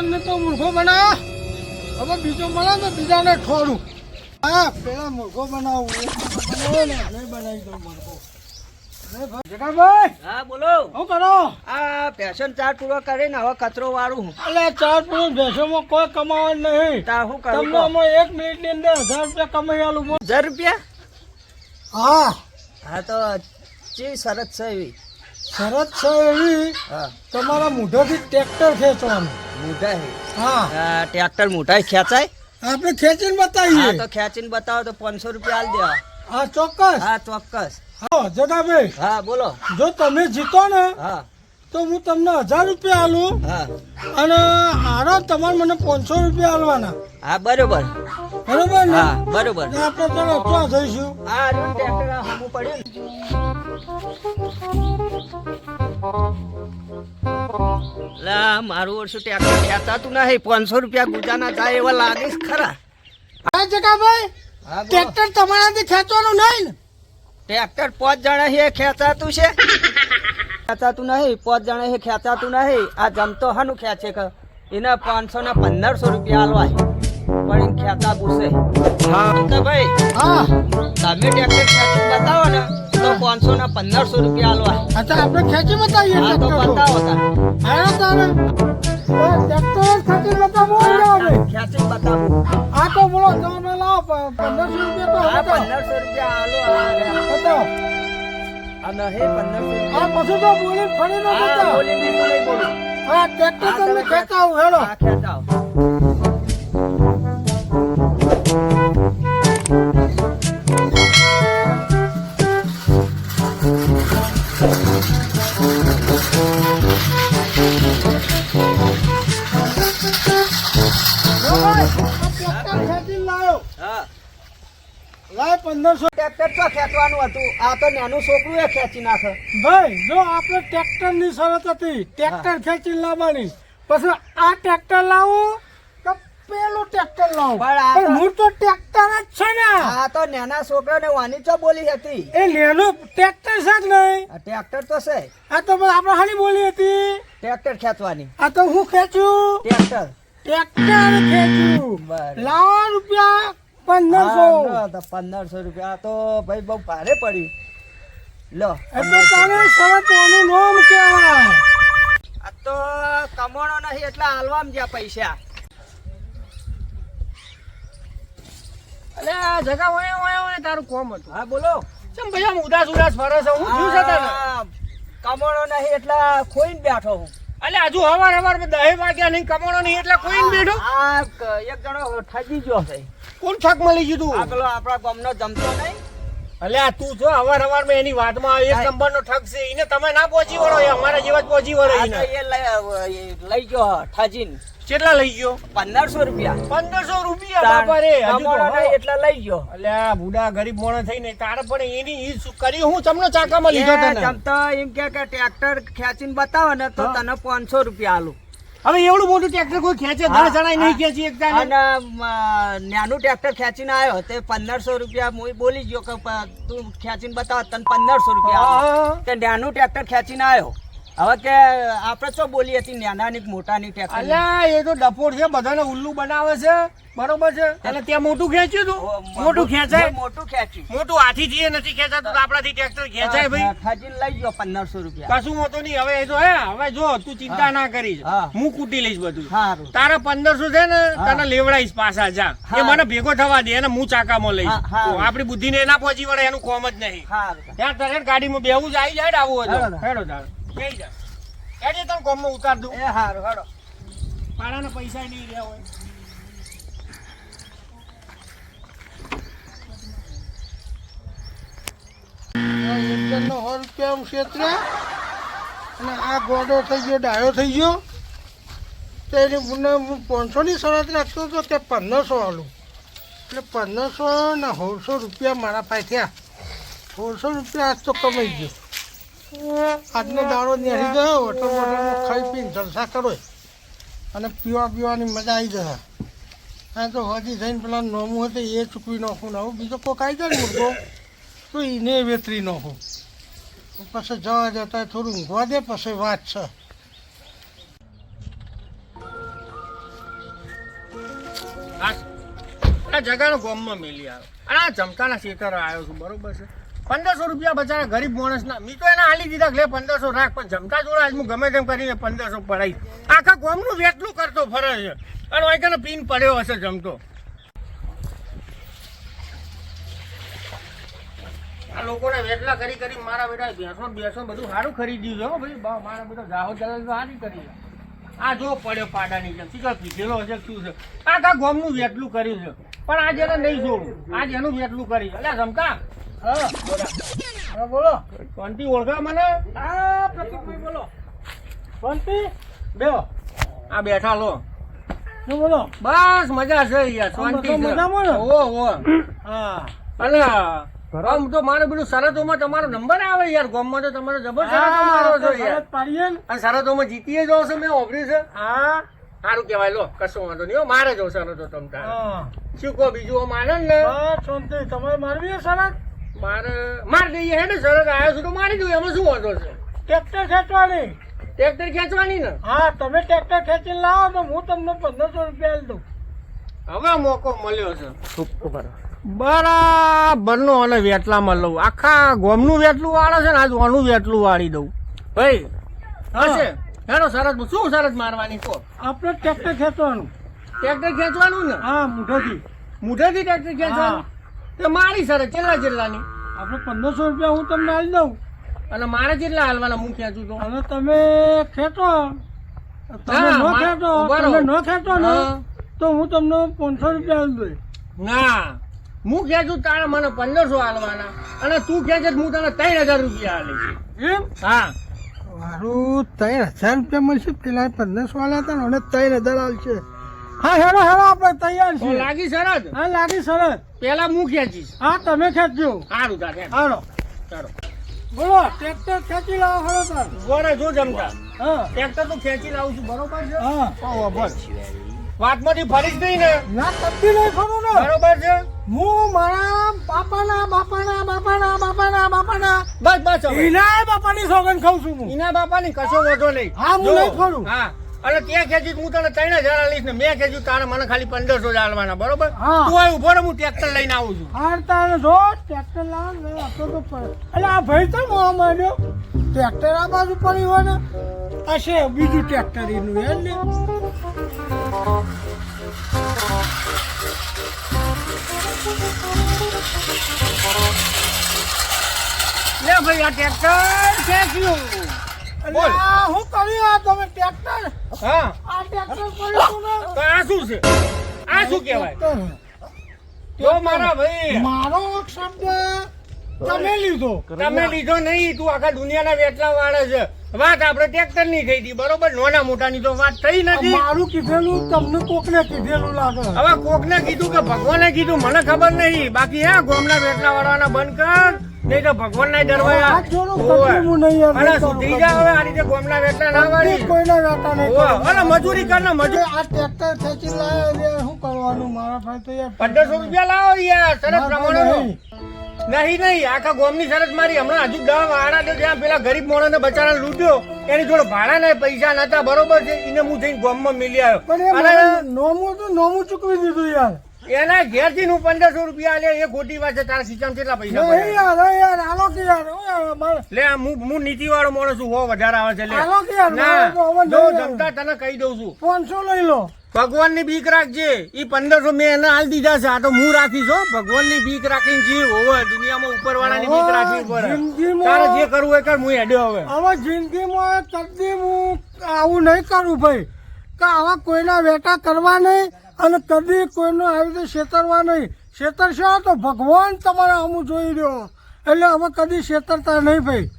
ટ્રેક્ટરને તો મૂર્ખો બનાવ. હવે બીજો મળે ને બીજાને ઠોરું. હા પેલા મૂર્ખો બનાવું બનાવો ને નહીં બનાવી દઉં મૂર્ખો. જગાભાઈ હા બોલો. શું કરો? આ પેશન ચાર પૂરો કરીને હવે કચરો વાળું. એટલે 4 પુરુષ ભેંસોમાં કોઈ કમાવાનું નહીં. તા શું કરું તમને અમે 1 મિનિટની અંદર 1000 રૂપિયા કમાઈ આલું. 1000 રૂપિયા? હા હા તો ચી શરત છે એવી? શરત છે એવી, હા તમારા મોઢાથી ટ્રેક્ટર ખેંચવાનું. મોઢા હે? હા ટ્રેક્ટર મોઢા ખેંચાય? આપણે ખેંચીને હા બતાવીએ. તો ખેંચીને બતાવો તો 500 રૂપિયા આલ દેવા. હા ચોક્કસ. હા ચોક્કસ. હા જગાભાઈ, હા બોલો. જો તમે જીતો ને હા તો હું તમને 1000 રૂપિયા આલું હા અને આરો તમારે મને 500 રૂપિયા આલવાના. હા બરોબર. બરોબર ને? હા બરોબર. ને આપણે ચલો ક્યાં જઈશું? હા ટ્રેક્ટર હમું પડ્યું ને. લા મારું વર્ષું ટ્રેક્ટર ખેંચાતું નહીં. 500 રૂપિયા ગુજાના જાય એવા લાગે છે ખરા. હા જગાભાઈ, હા બોલો. ટ્રેક્ટર તમારાથી ખેંચવાનું નહીં ને? ટ્રેક્ટર 5 જણા છે ખેંચાતું છે? ખેંચાતું નહીં. 5 જણા છે ખેંચાતું નહીં. આ જમતો હાનું ખેંચે કે એને 500 ને 1500 રૂપિયા આલવાય પણ એને ખેંચા પૂછે. હા તો ભાઈ હા તમે ટ્રેક્ટર ખેંચી બતાવો ને તો 500 ને 1500 રૂપિયા આલવાય. અચ્છા આપણે ખેંચી બતાવીએ હા તો ટ્રેક્ટર તો. બતાવો તાર. હા તારે ટ્રેક્ટર જ ખેંચી બતાવો હવે. ખેંચી બતાવું. આ તો બોલો તમે લાવો 1500 રૂપિયા હા તો 1500 રૂપિયા આલો. બતાવો. આ નહીં 1500 આ રૂપિયા. પછી તો બોલી ફરી ન હા બતાવો. બોલી બીજું નહીં બોલું. હા ટ્રેક્ટર હા, તમને તમે ખેંચાવું હેડો. હા ખેંચાવો. જો ભાઈ, આ ટ્રેક્ટર ખેંચીને લાયો. હા લાય 1500. ટ્રેક્ટર તો ખેંચવાનું હતું. આ તો નાનું છોકરું એ ખેંચી નાખે. ભાઈ જો આપણે ટ્રેક્ટરની શરત હતી ટ્રેક્ટર ખેંચીને લાવવાની. પછી આ ટ્રેક્ટર લાવું કે પેલું ટ્રેક્ટર લાવું? પણ આ તો- પણ હું તો ટ્રેક્ટર જ છે ને. આ તો નાના છોકરાને વાની ચો બોલી હતી. એ લેનું ટ્રેક્ટર છે જ નહીં. આ ટ્રેક્ટર તો છે. આ તો બસ આપણે હાની બોલી હતી. ટ્રેક્ટર ખેંચવાની. આ તો હું ખેંચ્યું ટ્રેક્ટર. ટ્રેક્ટર ખેંચ્યું. બરાબર. લાવો રૂપિયા 1500. હા, તો 1500 રૂપિયા. આ તો ભાઈ બહુ ભારે પડ્યું. લો એટલે તારે શરતોનું નામ કહેવાય. આ તો કમાણો નહીં એટલે હાલવામ જ્યાં પૈસા. અલે આ જગા ઓય તારું કોમ હતું. હા બોલો. ચમ ભાઈ આમ ઉદાસ ફરે છે. હું થયું છે તને? આ કમાણો નહીં એટલે ખોઈને બેઠો હું. અલે હજુ હવાર 10 વાગ્યા નહીં કમાણો નહીં એટલે કોઈ બેઠો. આ એક જણો ઠગી ગયો છે. કોણ છક મળી ગયું તું? આ પેલો આપણા ગામનો જમતો નહીં. અલે આ તું જો હવાર માં એની વાતમાં એક નંબર નો ઠગ છે. એને તમે ના પહોંચી વળો, એ અમારા જેવા જ પહોંચી વળો. આ એને તો એ લઈ ગયો ઠજીને. કેટલા લઈ ગયો? 1500 રૂપિયા. 1500 રૂપિયા બાપા રે. હજુ તો કમાણો નહીં એટલે લઈ ગયો. અલે આ બુડા ગરીબ મોણસ થઈને તારે પણ એની ઈ શું કરી? હું તમને ચાકામાં લીધો એ તને. જમતો એમ કે ટ્રેક્ટર ખેંચીને બતાવો ને તો તને 500 રૂપિયા આલું. હવે એવડું મોટું ટ્રેક્ટર કોઈ ખેંચે? 10 જણા નહીં ખેંચી એક અને નાનું ટ્રેક્ટર ખેંચીને આવ્યો તે 1500 રૂપિયા હું બોલી ગયો કે તું ખેંચીને બતાવ તને 1500 રૂપિયા આલું. તે નાનું ટ્રેક્ટર ખેંચીને આવ્યો. હવે કે આપણે શું બોલી હતી નાનાની મોટાની ટ્રેક્ટર. અલ્યા એ તો ડફોડ છે, બધાને ઉલ્લુ બનાવે છે. બરોબર છે. એટલે ત્યાં મોટું ખેંચ્યું તું? મોટું ખેંચાય? મોટું ખેંચ્યું. મોટું હાથીથી એ નથી ખેંચાતું તો આપણાથી ટ્રેક્ટર ખેંચાય ભાઈ? ખેંચીને લઈ ગયો 1500 રૂપિયા. કશું હોતું નહીં. હવે એ તો હવે જો તું ચિંતા ના કરીશ, હા. હું કૂટી લઈશ બધું. સારું. તારા 1500 છે ને હા. તને લેવડાઈશ પાછા. જા એ હા. મને ભેગો થવા દે અને હું ચાકામાં લઈશ. હા, હા. તો આપણી બુદ્ધિને ના પહોંચી વળે એનું કોમ જ નહીં. સારું. ત્યાં તારે ગાડીમાં બેવું જ આવી જાય ને આવું હેડો હતું. તાર. હેડો તાર બેહી જા. હેડે તને કોમમાં ઉતાર દઉં. એ સારું હેડો. પાડાના પૈસા નહીં રહ્યા હોય. અને આ ગોડો થઈ ગયો, ડાયો થઈ ગયો. તેની હું 500 ની શરત રાખતો હતો તે 1500 આલું. એટલે 1500 ને 1600 રૂપિયા મારા પાસે થયા. 1600 રૂપિયા આજ તો કમાઈ ગયો. આજનો દાડો નેરી ગયો. હોટલ બોટલમાં ખાઈ પીને જલસા કરો અને પીવાની મજા આવી જશે. આ તો હજી થઈને પેલા નોમું હતું એ ચૂકવી નાખું. ને બીજો કોઈક આવી જાય ને મુર્ગો તો એને વેતરી નાખું. પછી જવા જતા થોડું ઊંઘવા દે પછી વાત છે. આ જગાનો ગોમમાં મેલી આવ્યો અને આ જમતાના ખેતર આવ્યો છું, બરોબર છે. 1500 રૂપિયા બચારા ગરીબ માણસના મી તો એને હાલી દીધા કે લે 1500 રાખ, પણ જમતા જોડે આજ હું ગમે તેમ કરીને 1500 પડાવી. આખા ગોમનું વેટલું કરતો ફરે છે અને વાયકાને પીન પડ્યો હશે જમતો. આ લોકોને વેટલા કરી કરી મારા બેટા બેસો બધું સારું ખરીદ્યું છે હો ભાઈ. મારા બેટા જાહો જલાલ તો સારી કરી. આ જો પડ્યો પાડાની જેમ શીખર પીધેલો હશે શું છે. આખા ગોમનું વેટલું કર્યું છે, પણ આજ એને નહીં જોવું. આજ એનું વેટલું કરી. અલ્યા જમતા હા બોલો. શાંતિ ઓળખા મને. હા પ્રતિકભાઈ બોલો. શાંતિ બેહો. આ બેઠા લો. શું બોલો? બસ મજા છે યાર, શાંતિ છે. મજામાં ને? ઓહો. હા અલ્યા આમ તો મારે બધું શરતોમાં તમારો નંબર આવે યાર. ગામમાં તો તમારો જબર શરતો મારો છો યાર. પાડીએ ને. અને શરતોમાં જીતીએ જાવ છો, મેં ઓગળી છે. હા સારું કહેવાય. લો કશો વાંધો નહીં હો, મારે જો શરતો તમ તારે. હા શું કહો બીજું માને ને? હા શાંતિ. તમારે મારવી છે શરત? મારી દઈએ હે ને. શરત આવ્યો છું તો મારી દઉં, એમાં શું વાંધો છે? ટ્રેક્ટર ખેંચવાની. ટ્રેક્ટર ખેંચવાની ને? હા તમે ટ્રેક્ટર ખેંચીને લાવો તો હું તમને 1500 રૂપિયા આલી દઉં. હવે મોકો મળ્યો છે બરાબરનો. અને વેટલામાં લઉં. આખા ગોમનું વેટલું વાળે છે ને, આજ ઓનું વેટલું વાળી દઉં ભાઈ. હશે હેડો. શરત શું શરત મારવાની કહો? આપણે ટ્રેક્ટર ખેંચવાનું. ટ્રેક્ટર ખેંચવાનું ને? હા મુઠેથી. મુઠેથી ટ્રેક્ટર ખેંચવાનું? તે મારી શરત ચેટલાની? આપણે 1500 રૂપિયા હું તમને આલી દઉં. અને મારે કેટલા હાલવાના હું ખેંચું તો? અને તમે ખેંચો. તમે ના, ન ખેંચો, ઉભા રહો. તમે ન ખેંચો ને હા. તો હું તમને 500 રૂપિયા આલી દઉં. ના, હું ખેંચું તારે મને 1500 હાલવાના, અને તું ખેંચે તો હું તને 3000 રૂપિયા હાલીશ. એમ? હા મારું 3000 રૂપિયા મળશે. પેલા 1500 આલ્યા હતા ને અને 3000 આલશે. હા હેરો આપણે તૈયાર તો છીએ. લાગી શરત? હા લાગી સરસ. પેલા હું ખેંચીશ. હા તમે ખેંચજો. સારું તારે હાલો ચાલો. બોલો. ટ્રેક્ટર ખેંચી લાવો ખરો તાર. બોરે જો જમતા હા ટ્રેક્ટર તો ખેંચી લાવું છું, બરોબર છે? હા વાતમાંથી ફરી જ નહીં ને? ના કદી નહીં ખરું ને. બરોબર છે. હું મારા બાપાના બસ બસ હવે. એના બાપાની સોગંદ ખાઉં છું હું. એના બાપાની કશો વાંધો નહીં. હા, હું જો, નહીં ખોરું. હા અને તે ખેંચી હું તને 3000 આલીશ ને મેં ખેંચ્યું તારે મને ખાલી 1500 જ આલવાના, બરોબર? હા. તું અહીં ઉભો રહે, હું ટ્રેક્ટર લઈને આવું છું. હાર તારે જો ટ્રેક્ટર લાવ ને આપો તો પડે. એટલે આ ભાઈ તો મોહ માંડ્યો. ટ્રેક્ટર આ બાજુ પડી હોય ને હશે બીજું ટ્રેક્ટર એનું એમ ને. લે ભાઈ આ ટ્રેક્ટર ખેંચ્યું. એટલે આ હું કર્યું આ તમે ટ્રેક્ટર? હા આ ટ્રેક્ટર પડ્યું ને. તો આ શું છે? આ શું કહેવાય? જો મારા ભાઈ મારો શબ્દ તમે લીધો. તમે લીધો નહીં, તું આખા દુનિયાના વેટલા વાળે છે. વાત આપણે ટ્રેક્ટર ની થઈ હતી, બરોબર? નાના મોટાની તો વાત થઈ નથી. મારું કીધેલું તમને કોકને કીધેલું લાગે. હવે કોકને કીધું કે ભગવાને કીધું મને ખબર નહીં. બાકી હે ગોમના વેટલા વાળવાના બંધ કર, નહીં તો ભગવાન ના ડરવાયા. આ જોડું કશું નહીં યાર. અને સુધરી જા હવે. આ રીતે ગોમના વેટલા ના વાળી. કોઈના વેટા નહીં. ઓવે, અને મજૂરી કર ને મજૂરી. આ ટ્રેક્ટર ખેંચી લાવ્યો રે શું કરવાનું મારા ભાઈ તો યાર 1500 રૂપિયા લાવો યાર. શરત પ્રમાણે નહીં. નહીં આખા ગોમની શરત મારી. હમણાં હજુ 10 વાળા તો જ્યાં પેલા ગરીબ માણસને બચારા લૂટ્યો, એની જોડે ભાડા ના પૈસા નતા, બરોબર છે? એને હું જઈને ગોમમાં મિલી આવ્યો. પણ એ અને નોમું ચૂકવી દીધું યાર. એના ઘેરથી હું 1500 રૂપિયા આલ્યા. એ ખોટી વાત છે. તારા ખીચામાં કેટલા પૈસા નહીં પડ્યા? યાર આલો કે યાર હું યાર મારે લે હું નીતિ વાળો માણસ છું. હો વધારે આવે છે. લે આલો કે યાર ના મારે તો હવે જો નહીં યાર. જમતા તને કહી દઉં છું, 500 લઈ લો. ભગવાન ની બીક રાખજે. ઈ 1500 મેં એને હાલ દીધા છે. આ તો હું રાખીશ હો. ભગવાન ની બીક રાખીને જીવ. હોવે દુનિયામાં ઉપરવાળા ની બીક રાખવી પડે. જિંદગીમાં- તારે જે કરવું એ કર. હું હેડ્યો હવે. હવે જિંદગીમાં કદી હું આવું નહીં કરું ભાઈ કે આવા કોઈના વેટા કરવા નહીં અને કદી કોઈનો આવી રીતે છેતરવા નહીં. છેતરશો તો ભગવાન તમારા અમુક જોઈ રહ્યો એટલે હવે કદી છેતરતા નહીં ભાઈ.